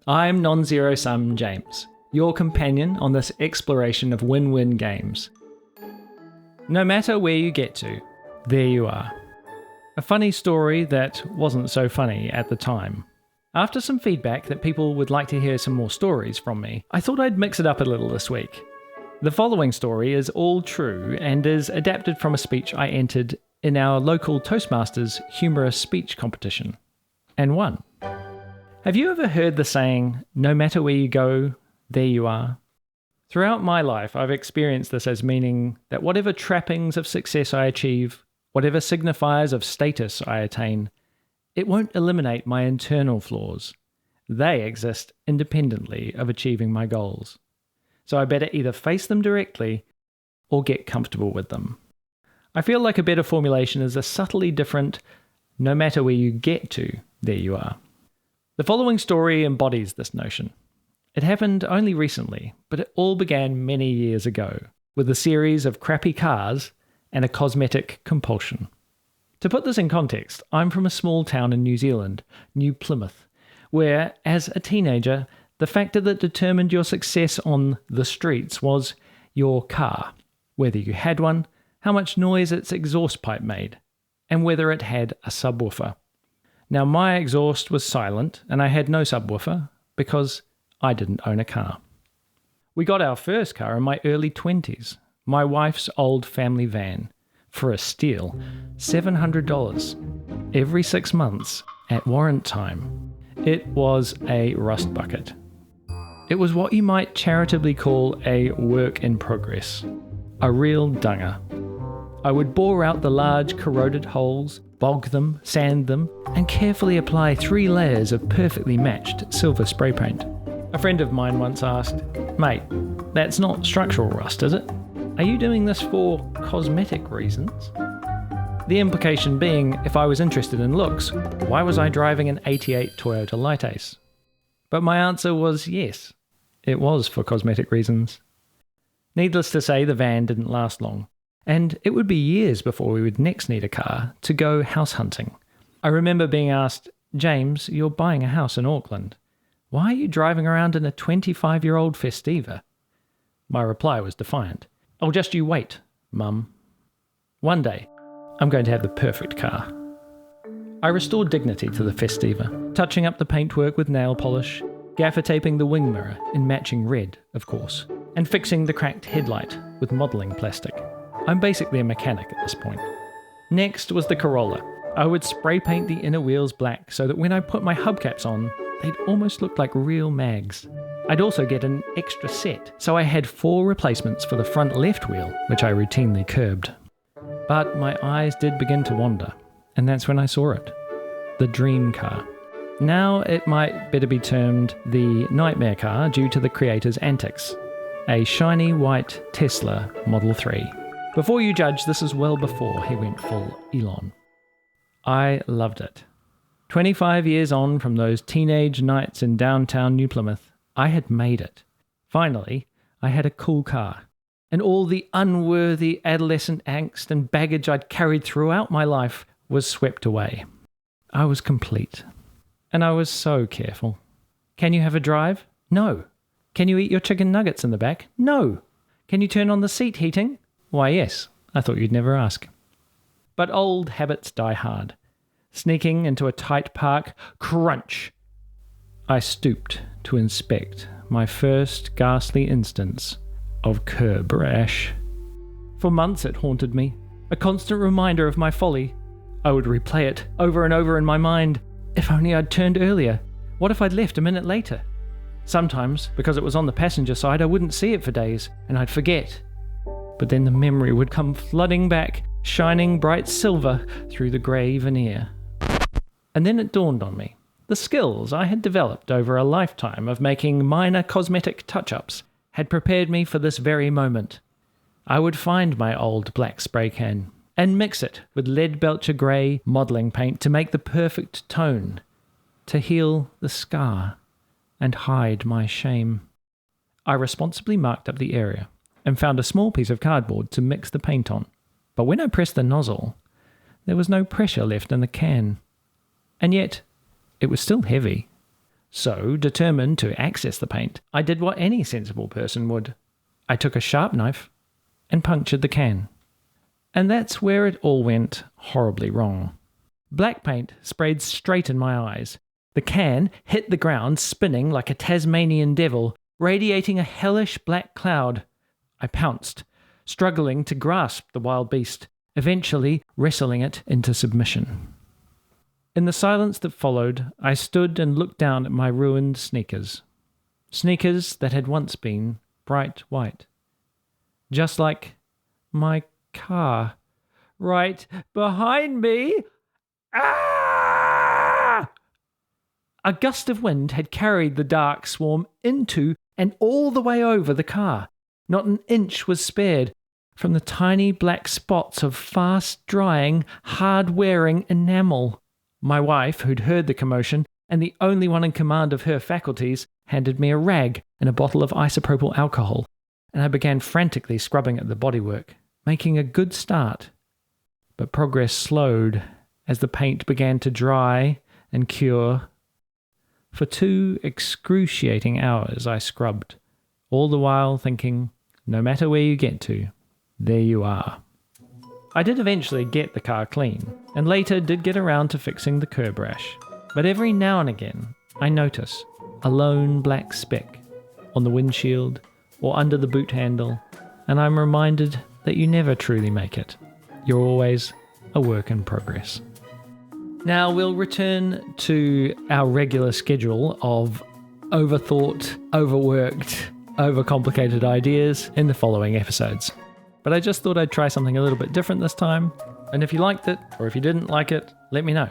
I'm non-zero sum James, your companion on this exploration of win-win games. No matter where you get to, there you are. A funny story that wasn't so funny at the time. After some feedback that people would like to hear some more stories from me, I thought I'd mix it up a little this week. The following story is all true and is adapted from a speech I entered in our local Toastmasters humorous speech competition, and won. Have you ever heard the saying, no matter where you go, there you are? Throughout my life, I've experienced this as meaning that whatever trappings of success I achieve, whatever signifiers of status I attain, it won't eliminate my internal flaws. They exist independently of achieving my goals. So I better either face them directly or get comfortable with them. I feel like a better formulation is a subtly different, no matter where you get to, there you are. The following story embodies this notion. It happened only recently, but it all began many years ago, with a series of crappy cars and a cosmetic compulsion. To put this in context, I'm from a small town in New Zealand, New Plymouth, where, as a teenager, the factor that determined your success on the streets was your car, whether you had one, how much noise its exhaust pipe made, and whether it had a subwoofer. Now, my exhaust was silent, and I had no subwoofer because I didn't own a car. We got our first car in my early 20s, my wife's old family van, for a steal, $700, every 6 months at warrant time. It was a rust bucket. It was what you might charitably call a work in progress, a real dunger. I would bore out the large corroded holes, bog them, sand them, and carefully apply 3 layers of perfectly matched silver spray paint. A friend of mine once asked, "Mate, that's not structural rust, is it? Are you doing this for cosmetic reasons?" The implication being, if I was interested in looks, why was I driving an '88 Toyota Lightace? But my answer was yes, it was for cosmetic reasons. Needless to say, the van didn't last long, and it would be years before we would next need a car to go house hunting. I remember being asked, "James, you're buying a house in Auckland. Why are you driving around in a 25-year-old Festiva?" My reply was defiant. "Oh, just you wait, Mum. One day, I'm going to have the perfect car." I restored dignity to the Festiva, touching up the paintwork with nail polish, gaffer taping the wing mirror in matching red, of course, and fixing the cracked headlight with modelling plastic. I'm basically a mechanic at this point. Next was the Corolla. I would spray paint the inner wheels black so that when I put my hubcaps on, they'd almost look like real mags. I'd also get an extra set, so I had 4 replacements for the front left wheel, which I routinely curbed. But my eyes did begin to wander, and that's when I saw it. The dream car. Now it might better be termed the nightmare car due to the creator's antics. A shiny white Tesla Model 3. Before you judge, this is well before he went full Elon. I loved it. 25 years on from those teenage nights in downtown New Plymouth, I had made it. Finally, I had a cool car. And all the unworthy adolescent angst and baggage I'd carried throughout my life was swept away. I was complete. And I was so careful. Can you have a drive? No. Can you eat your chicken nuggets in the back? No. Can you turn on the seat heating? Why, yes. I thought you'd never ask. But old habits die hard. Sneaking into a tight park, crunch! I stooped to inspect my first ghastly instance of curb rash. For months it haunted me, a constant reminder of my folly. I would replay it over and over in my mind. If only I'd turned earlier. What if I'd left a minute later? Sometimes, because it was on the passenger side, I wouldn't see it for days, and I'd forget. But then the memory would come flooding back, shining bright silver through the grey veneer. And then it dawned on me. The skills I had developed over a lifetime of making minor cosmetic touch-ups had prepared me for this very moment. I would find my old black spray can and mix it with Leadbelcher grey modelling paint to make the perfect tone, to heal the scar and hide my shame. I responsibly marked up the area and found a small piece of cardboard to mix the paint on. But when I pressed the nozzle, there was no pressure left in the can. And yet, it was still heavy. So, determined to access the paint, I did what any sensible person would. I took a sharp knife and punctured the can. And that's where it all went horribly wrong. Black paint sprayed straight in my eyes. The can hit the ground, spinning like a Tasmanian devil, radiating a hellish black cloud. I pounced, struggling to grasp the wild beast, eventually wrestling it into submission. In the silence that followed, I stood and looked down at my ruined sneakers. Sneakers that had once been bright white. Just like my car. Right behind me! Ah! A gust of wind had carried the dark swarm into and all the way over the car. Not an inch was spared from the tiny black spots of fast-drying, hard-wearing enamel. My wife, who'd heard the commotion, and the only one in command of her faculties, handed me a rag and a bottle of isopropyl alcohol, and I began frantically scrubbing at the bodywork, making a good start. But progress slowed as the paint began to dry and cure. For 2 excruciating hours I scrubbed, all the while thinking, no matter where you get to, there you are. I did eventually get the car clean, and later did get around to fixing the curb rash. But every now and again, I notice a lone black speck on the windshield or under the boot handle, and I'm reminded that you never truly make it. You're always a work in progress. Now we'll return to our regular schedule of overthought, overworked, overcomplicated ideas in the following episodes. But I just thought I'd try something a little bit different this time, and if you liked it, or if you didn't like it, let me know.